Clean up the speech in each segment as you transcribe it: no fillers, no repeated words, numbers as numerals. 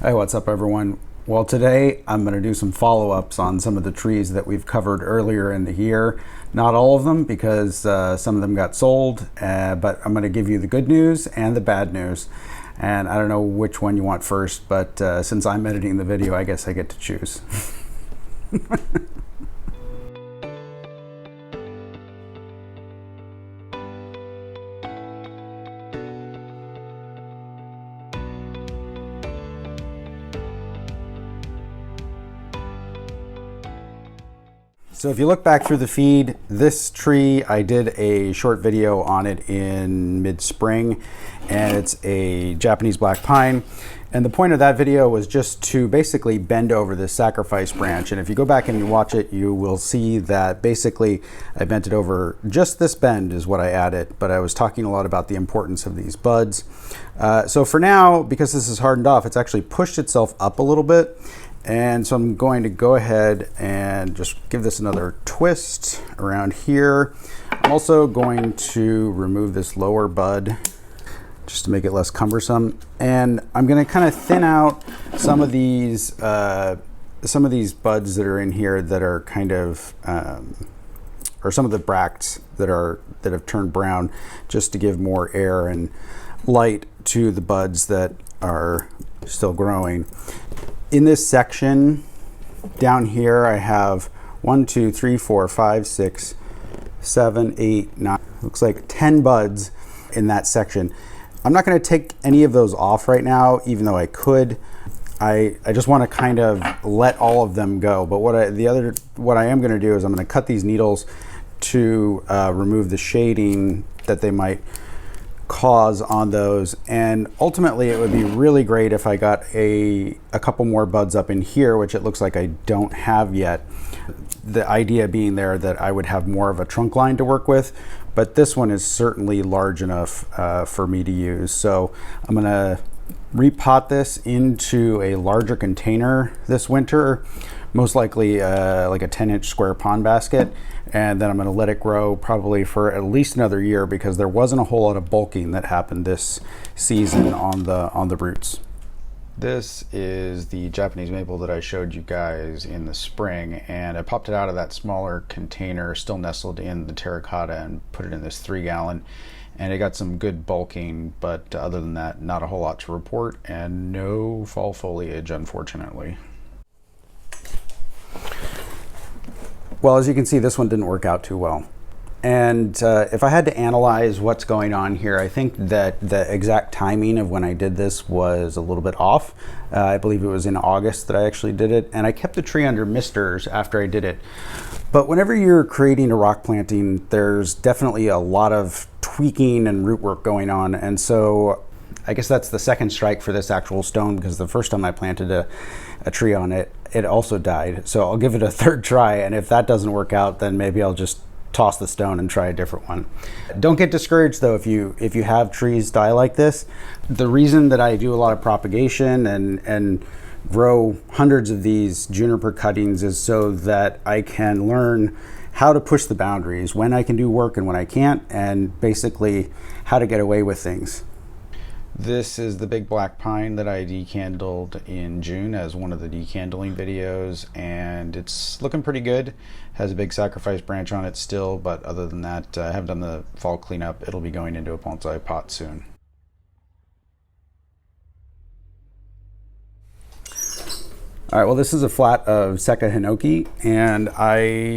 Hey, what's up everyone? Well, today I'm going to do some follow-ups on some of the trees that we've covered earlier in the year. Not all of them because some of them got sold, but I'm going to give you the good news and the bad news. And I don't know which one you want first, but since I'm editing the video, I guess I get to choose. So if you look back through the feed, this tree, I did a short video on it in mid-spring, and it's a Japanese black pine. And the point of that video was just to basically bend over this sacrifice branch. And if you go back and you watch it, you will see that basically I bent it over. Just this bend is what I added, but I was talking a lot about the importance of these buds. So for now, because this is hardened off, it's actually pushed itself up a little bit. And so I'm going to go ahead and just give this another twist around here. I'm also going to remove this lower bud just to make it less cumbersome. And I'm going to kind of thin out some of these buds that are in here that are kind of, or some of the bracts that have turned brown, just to give more air and light to the buds that are still growing. In this section down here, I have 1, 2, 3, 4, 5, 6, 7, 8, 9, looks like 10 buds in that section. I'm not going to take any of those off right now, even though I could. I just want to kind of let all of them go. But what I am going to do is I'm going to cut these needles to remove the shading that they might cause on those. And ultimately it would be really great if I got a couple more buds up in here, which it looks like I don't have yet. The idea being there that I would have more of a trunk line to work with, but this one is certainly large enough for me to use. So I'm gonna repot this into a larger container this winter, most likely like a 10-inch square pond basket. And then I'm going to let it grow probably for at least another year, because there wasn't a whole lot of bulking that happened this season on the roots. This is the Japanese maple that I showed you guys in the spring, and I popped it out of that smaller container still nestled in the terracotta and put it in this 3-gallon, and it got some good bulking, but other than that, not a whole lot to report, and no fall foliage, unfortunately. Well, as you can see, this one didn't work out too well. And if I had to analyze what's going on here, I think that the exact timing of when I did this was a little bit off. I believe it was in August that I actually did it, and I kept the tree under misters after I did it. But whenever you're creating a rock planting, there's definitely a lot of tweaking and root work going on. And so I guess that's the second strike for this actual stone, because the first time I planted a tree on it, it also died. So I'll give it a third try, and if that doesn't work out, then maybe I'll just toss the stone and try a different one. Don't get discouraged though if you have trees die like this. The reason that I do a lot of propagation and grow hundreds of these juniper cuttings is so that I can learn how to push the boundaries, when I can do work and when I can't, and basically how to get away with things. This is the big black pine that I decandled in June as one of the decandling videos, and it's looking pretty good. Has a big sacrifice branch on it still, but other than that, I haven't done the fall cleanup. It'll be going into a bonsai pot soon. All right, well, this is a flat of Sekka Hinoki, and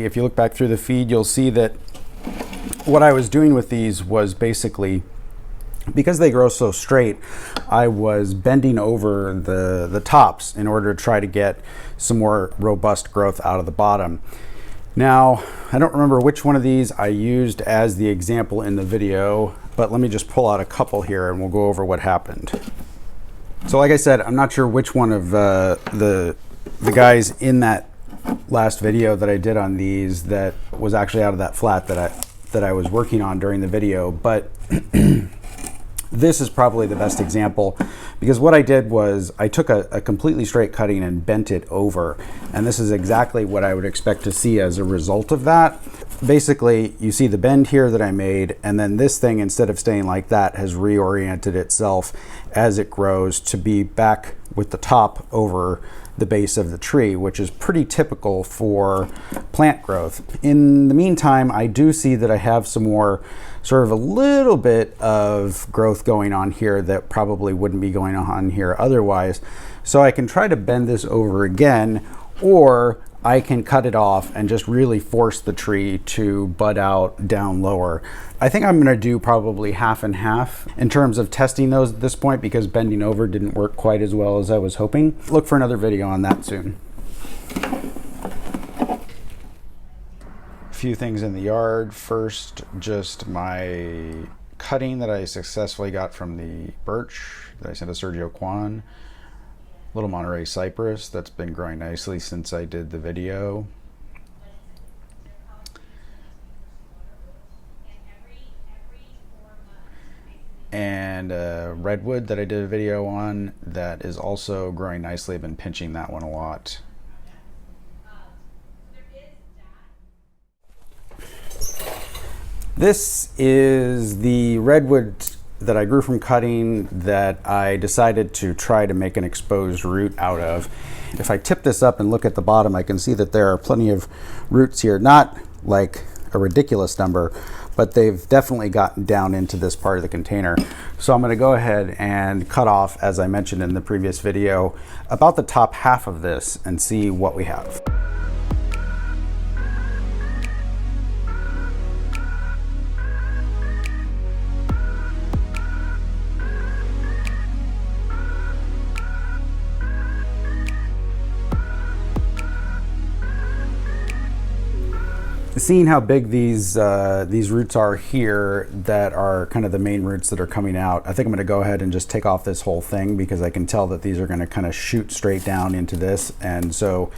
if you look back through the feed, you'll see that what I was doing with these was basically, because they grow so straight, I was bending over the tops in order to try to get some more robust growth out of the bottom. Now, I don't remember which one of these I used as the example in the video, but let me just pull out a couple here and we'll go over what happened. So like I said, I'm not sure which one of the guys in that last video that I did on these that was actually out of that flat that I was working on during the video, but this is probably the best example, because what I did was I took a completely straight cutting and bent it over, and this is exactly what I would expect to see as a result of that. basically you see the bend here that I made, and then this thing, instead of staying like that, has reoriented itself as it grows to be back with the top over the base of the tree, which is pretty typical for plant growth. In the meantime, I do see that I have some more sort of a little bit of growth going on here that probably wouldn't be going on here otherwise. So I can try to bend this over again, or I can cut it off and just really force the tree to bud out down lower. I think I'm going to do probably half and half in terms of testing those at this point, because bending over didn't work quite as well as I was hoping. Look for another video on that soon. A few things in the yard. First, just my cutting that I successfully got from the birch that I sent to Sergio Kwan. Little Monterey Cypress that's been growing nicely since I did the video. And Redwood that I did a video on that is also growing nicely. I've been pinching that one a lot. This is the Redwood that I grew from cutting that I decided to try to make an exposed root out of. If I tip this up and look at the bottom, I can see that there are plenty of roots here, not like a ridiculous number, but they've definitely gotten down into this part of the container. So I'm going to go ahead and cut off, as I mentioned in the previous video, about the top half of this and see what we have. Seeing how big these roots are here that are kind of the main roots that are coming out, I think I'm going to go ahead and just take off this whole thing, because I can tell that these are going to kind of shoot straight down into this. And so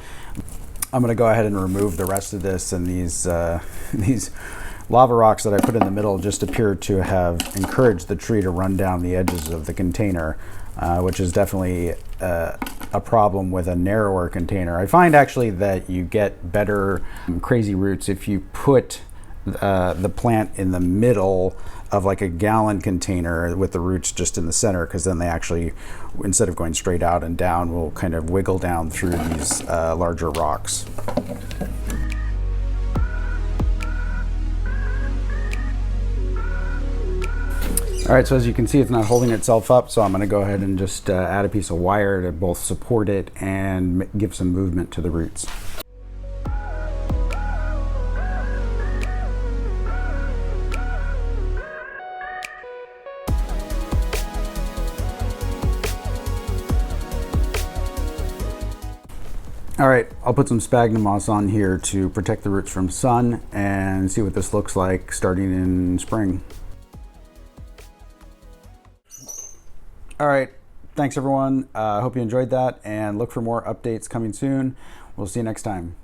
I'm going to go ahead and remove the rest of this, and these lava rocks that I put in the middle just appear to have encouraged the tree to run down the edges of the container, which is definitely a problem with a narrower container. I find actually that you get better crazy roots if you put the plant in the middle of like a gallon container with the roots just in the center, because then they actually, instead of going straight out and down, will kind of wiggle down through these larger rocks. All right, so as you can see, it's not holding itself up, so I'm going to go ahead and just add a piece of wire to both support it and give some movement to the roots. All right, I'll put some sphagnum moss on here to protect the roots from sun and see what this looks like starting in spring. All right, thanks everyone. I hope you enjoyed that, and look for more updates coming soon. We'll see you next time.